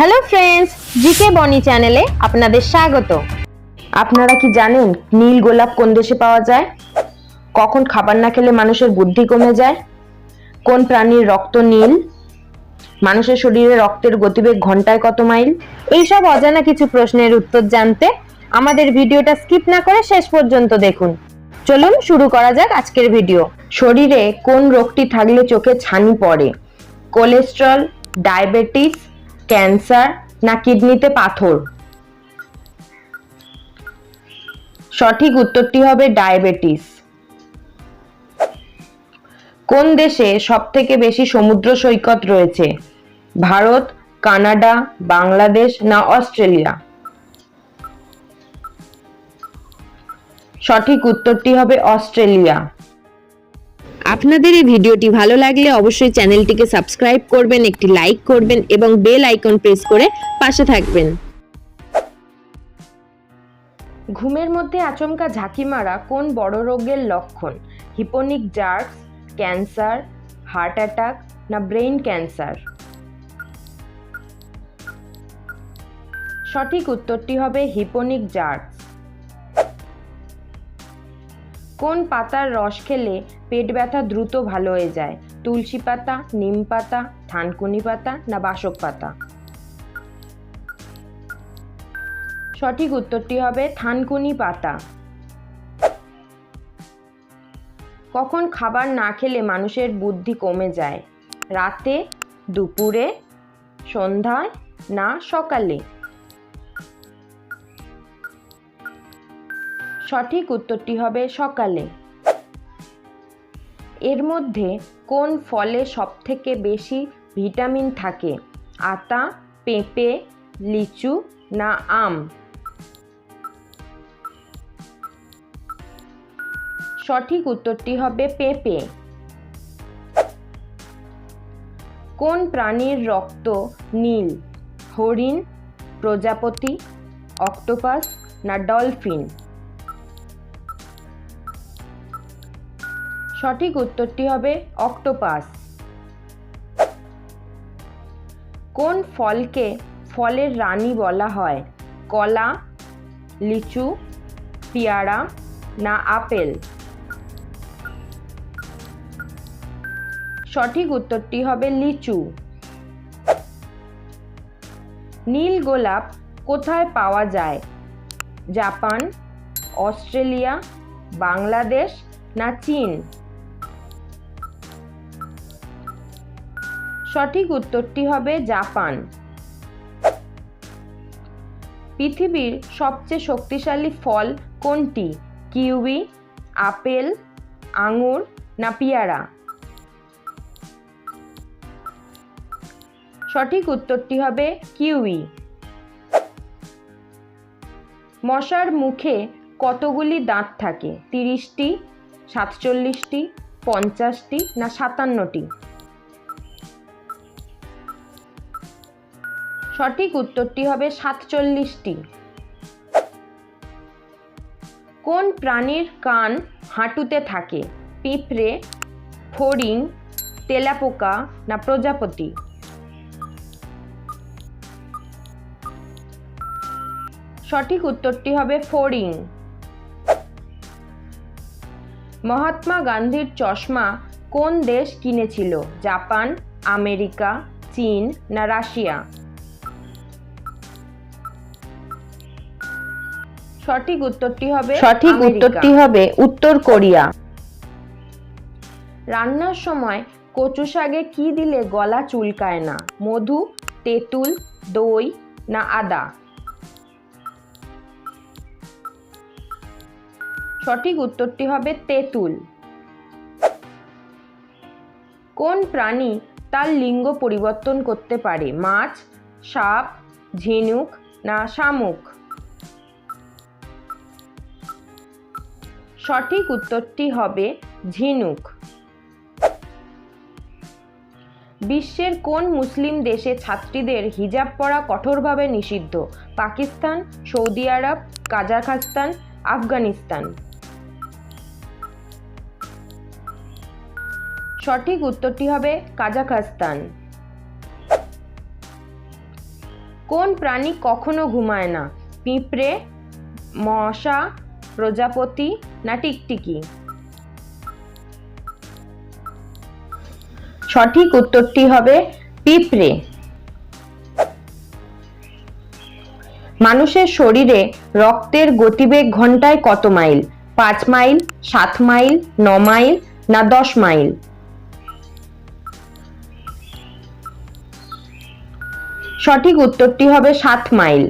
Hello friends, GK বনি চ্যানেলে আপনাদের স্বাগত। আপনারা কি জানেন নীল গোলাপ কোন দেশে পাওয়া যায়? কখন খাবার না খেলে মানুষের বুদ্ধি কমে যায়? কোন প্রাণীর রক্ত নীল? মানুষের শরীরে রক্তের গতিবেগ ঘন্টায় কত মাইল? এইসব অজানা কিছু প্রশ্নের উত্তর জানতে আমাদের ভিডিওটা স্কিপ না করে শেষ পর্যন্ত দেখুন। চলুন শুরু করা যাক আজকের ভিডিও। শরীরে কোন রোগটি থাকলে চোখে ছানি পড়ে? কোলেস্টেরল, ডায়াবেটিস, ক্যান্সার না কিডনিতে পাথর? সঠিক উত্তরটি হবে ডায়াবেটিস। কোন দেশে সবথেকে বেশি সমুদ্র সৈকত রয়েছে? ভারত, কানাডা, বাংলাদেশ না অস্ট্রেলিয়া? সঠিক উত্তরটি হবে অস্ট্রেলিয়া। আপনাদের এই ভিডিওটি ভালো লাগলে অবশ্যই চ্যানেলটিকে সাবস্ক্রাইব করবেন, একটি লাইক করবেন এবং বেল আইকন প্রেস করে পাশে থাকবেন। ঘুমের মধ্যে আচমকা ঝাঁকি মারা কোন বড় রোগের লক্ষণ? হিপোনিক জার্কস, ক্যান্সার, হার্ট অ্যাটাক না ব্রেইন ক্যান্সার? সঠিক উত্তরটি হবে হিপোনিক জার্কস। কোন পাতার রস খেলে পেট ব্যথা দ্রুত ভালো হয়ে যায়? তুলসী পাতা, নিম পাতা, থানকুনি পাতা না বাসক পাতা? সঠিক উত্তরটি হবে থানকুনি পাতা। কখন খাবার না খেলে মানুষের বুদ্ধি কমে যায়? রাতে, দুপুরে, সন্ধ্যায় না সকালে? সঠিক উত্তরটি হবে সকালে। এর মধ্যে কোন ফলে সবথেকে বেশি ভিটামিন থাকে? আতা, পেঁপে, লিচু না আম? সঠিক উত্তরটি হবে পেঁপে। কোন প্রাণীর রক্ত নীল? হরিণ, প্রজাপতি, অক্টোপাস না ডলফিন? সঠিক উত্তরটি হবে অক্টোপাস। কোন ফলকে ফলের রানী বলা হয়? কলা, লিচু, পেয়ারা না আপেল? সঠিক উত্তরটি হবে লিচু। নীল গোলাপ কোথায় পাওয়া যায়? জাপান, অস্ট্রেলিয়া, বাংলাদেশ না চীন? সঠিক উত্তরটি হবে জাপান। পৃথিবীর সবচেয়ে শক্তিশালী ফল কোনটি? কিউই, আপেল, আঙুর না পেয়ারা? সঠিক উত্তরটি হবে কিউই। মশার মুখে কতগুলি দাঁত থাকে? 30টি, 47টি, 50টি না 57টি? সঠিক উত্তরটি হবে 47টি। কোন প্রাণীর কান হাঁটুতে থাকে? পিঁপড়ে, ফড়িং, তেলাপোকা না প্রজাপতি? সঠিক উত্তরটি হবে ফড়িং। মহাত্মা গান্ধীর চশমা কোন দেশ কিনেছিল? জাপান, আমেরিকা, চীন না রাশিয়া? সঠিক উত্তরটি হবে উত্তর কোরিয়া। রান্নার সময় কচু শাকে কি দিলে গলা চুলকায় না? মধু, তেঁতুল, দই না আদা? সঠিক উত্তরটি হবে তেঁতুল। কোন প্রাণী তার লিঙ্গ পরিবর্তন করতে পারে? মাছ, সাপ, ঝিনুক না শামুক? সঠিক উত্তরটি হবে ঝিনুক। বিশ্বের কোন মুসলিম দেশে ছাত্রীদের হিজাব পরা কঠোরভাবে নিষিদ্ধ? পাকিস্তান, সৌদি আরব, কাজাখস্তান, আফগানিস্তান? সঠিক উত্তরটি হবে কাজাখস্তান। কোন প্রাণী কখনো ঘুমায় না? পিঁপড়ে, মশা, প্রজাপতি না টিকটিকি? সঠিক উত্তরটি হবে পিঁপড়ে। মানুষের শরীরে রক্তের গতিবেগ ঘন্টায় কত মাইল? 5 মাইল, 7 মাইল, 9 মাইল না 10 মাইল? সঠিক উত্তরটি হবে 7 মাইল।